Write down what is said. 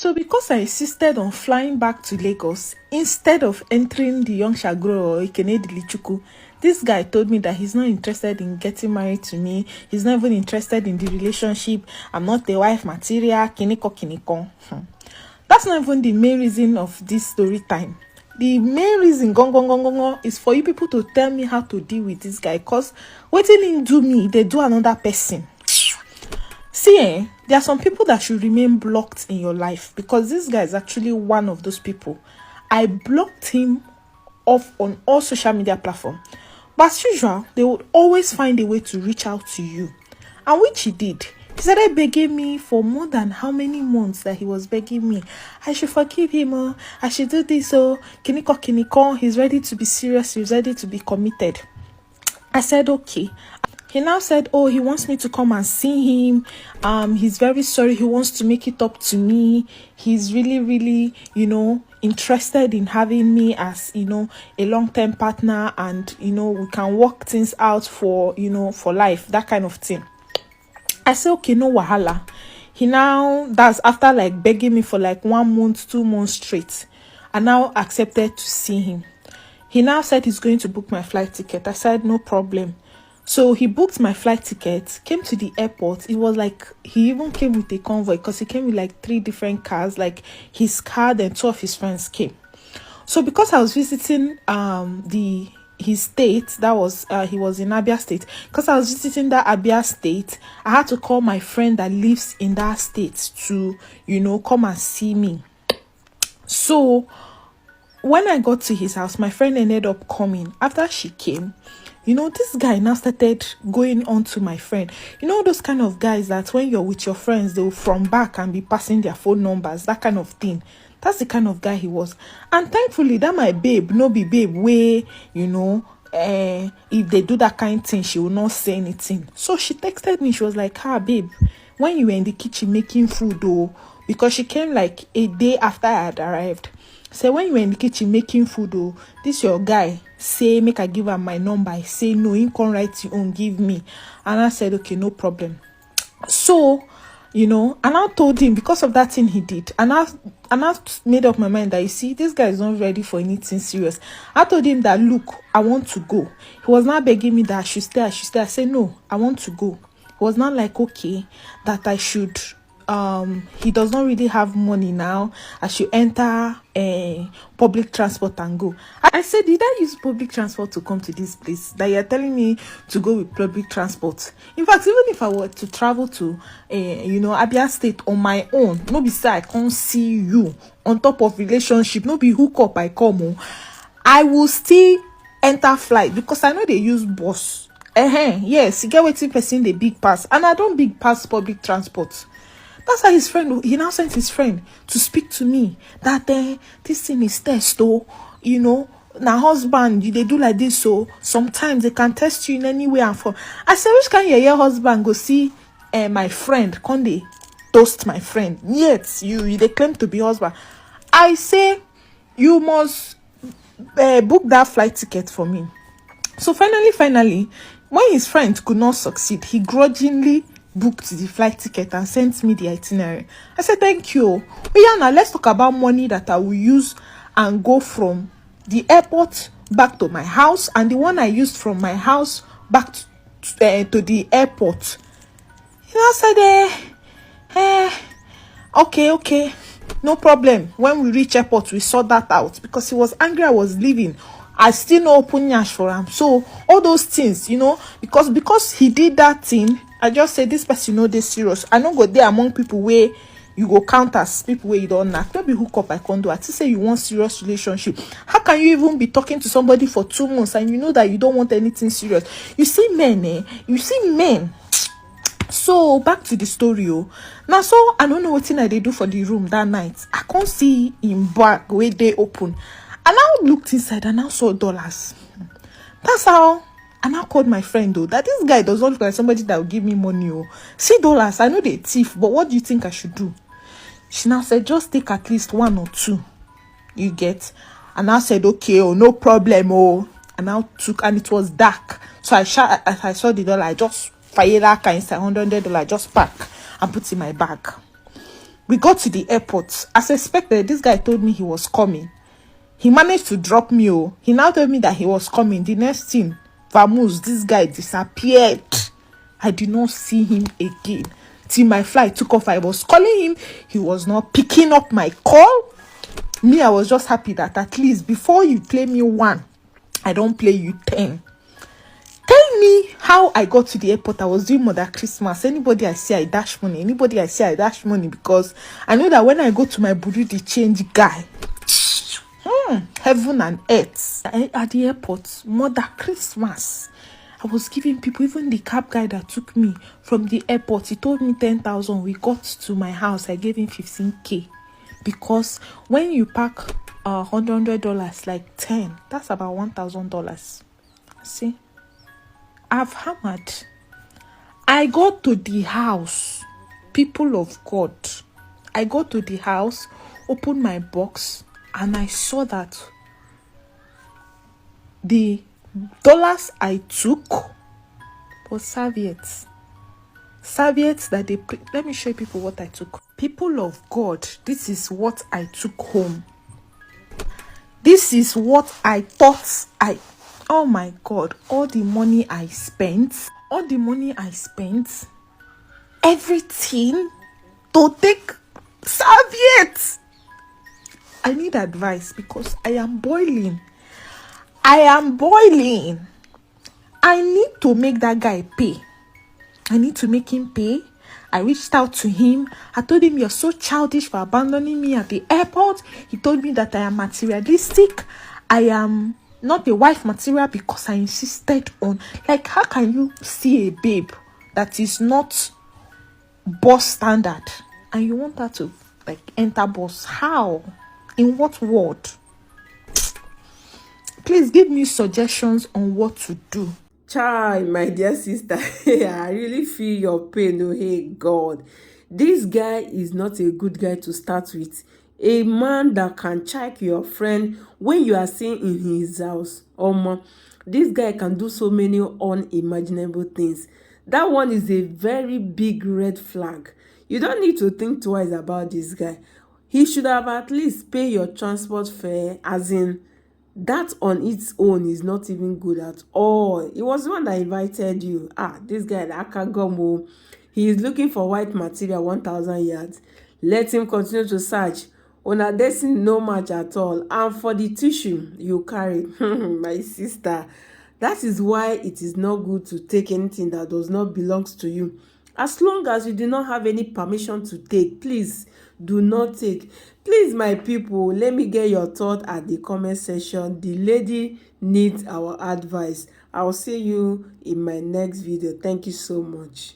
So because I insisted on flying back to Lagos instead of entering the Young Shagro or Ikenedi Lichuku, this guy told me that he's not interested in getting married to me. He's not even interested in the relationship. I'm not the wife material. Kiniko kiniko. That's not even the main reason of this story time. The main reason is for you people to tell me how to deal with this guy. Because what he do me, they do another person. See, there are some people that should remain blocked in your life, because this guy is actually one of those people. I blocked him off on all social media platforms. But as usual, they would always find a way to reach out to you. And which he did. He started begging me for more than how many months that he was begging me. I should forgive him. I should do this. Kiniko. He's ready to be serious. He's ready to be committed. I said, okay. He now said, oh, he wants me to come and see him. He's very sorry. He wants to make it up to me. He's really, really, interested in having me as, a long-term partner, and, we can work things out for, for life, that kind of thing. I said, okay, no wahala. That's after like begging me for like 1 month, 2 months straight. I now accepted to see him. He now said he's going to book my flight ticket. I said, no problem. So he booked my flight ticket, came to the airport. It was like he even came with a convoy, because he came with like 3 different cars, like his car, then 2 of his friends came. So because I was visiting his state, that was he was in Abia State. Because I was visiting that Abia State, I had to call my friend that lives in that state to, come and see me. So when I got to his house, my friend ended up coming. After she came, this guy now started going on to my friend. Those kind of guys that when you're with your friends, they'll from back and be passing their phone numbers, that kind of thing. That's the kind of guy he was. And thankfully, that my babe, no be babe, way, if they do that kind of thing, she will not say anything. So she texted me. She was like, babe, when you were in the kitchen making food, because she came like a day after I had arrived. Say, when you were in the kitchen making food, this your guy say make I give her my number. I say no, he can't write your own, give me. And I said, okay, no problem. So, and I told him, because of that thing he did, and I made up my mind that, you see, this guy is not ready for anything serious. I told him that, look, I want to go. He was not begging me that I should stay. I said, no, I want to go. He was not like, okay, that I should. He does not really have money now. I should enter public transport and go. I said, did I use public transport to come to this place that you're telling me to go with public transport? In fact, even if I were to travel to Abia State on my own, no be say I can't see you on top of relationship, no be hook up I come, I will still enter flight, because I know they use bus. Yes, you get waiting person the big pass, and I don't big pass public transport. That's how he now sent his friend to speak to me that this thing is test, now husband, they do like this, so sometimes they can test you in any way and form. I said, which can your husband go see my friend, can they toast my friend? Yet they claim to be husband. I say, you must book that flight ticket for me. So finally, when his friend could not succeed, he grudgingly booked the flight ticket and sent me the itinerary. I said, thank you. But yeah, now let's talk about money that I will use and go from the airport back to my house, and the one I used from my house back to the airport. I said, okay, no problem. When we reach airport, we sort that out, because he was angry I was leaving. I still no open yash for him. So all those things, because he did that thing, I just say this person this serious. I don't go there among people where you go count as people where you don't knock. Don't be hook up I can't do. I say you want serious relationship. How can you even be talking to somebody for 2 months and you know that you don't want anything serious? You see men. So back to the story. Now, so I don't know what thing I did do for the room that night. I can't see him back where they open. And I looked inside and I saw dollars. That's how. And I called my friend, that this guy does not look like somebody that will give me money. See dollars, I know they thief, but what do you think I should do? She now said, just take at least 1 or 2. You get? And I said, okay, no problem. And I took, and it was dark. So I saw the dollar, I just fired that kind of $100, just pack and put in my bag. We got to the airport. As expected, this guy told me he was coming. He managed to drop me. Oh, he now told me that he was coming. The next thing, vamoose, this guy disappeared. I did not see him again till my flight took off. I was calling him. He was not picking up my call. Me, I was just happy that at least before you play me 1, I don't play you 10. Tell me how I got to the airport. I was doing Mother Christmas. Anybody I see, I dash money. Anybody I see, I dash money, because I know that when I go to my Bureau de change guy, heaven and earth. At the airport, Mother Christmas, I was giving people, even the cab guy that took me from the airport, he told me 10,000. We got to my house, I gave him 15K. Because when you pack $100, like 10, that's about $1,000. See, I've hammered. I got to the house, people of God. I got to the house, opened my box, and I saw that the dollars I took was serviettes. Serviettes that they let me show you people what I took. People of God, this is what I took home. This is what I thought oh my God, all the money I spent, everything to take serviettes. I need advice because I am boiling. I need to make that guy pay. I need to make him pay. I reached out to him. I told him, you're so childish for abandoning me at the airport. He told me that I am materialistic. I am not a wife material because I insisted on, like, how can you see a babe that is not boss standard and you want her to like enter boss? How? In what world? Please give me suggestions on what to do. Chai, my dear sister, I really feel your pain. Oh, hey, God. This guy is not a good guy to start with. A man that can check your friend when you are staying in his house. This guy can do so many unimaginable things. That one is a very big red flag. You don't need to think twice about this guy. He should have at least paid your transport fare, as in, that on its own is not even good at all. It was the one that invited you. This guy, the Akagomo, he is looking for white material 1,000 yards. Let him continue to search. Una destiny no match at all. And for the tissue you carry, my sister, that is why it is not good to take anything that does not belong to you. As long as you do not have any permission to take, please do not take. Please, my people, let me get your thought at the comment section. The lady needs our advice. I'll see you in my next video. Thank you so much.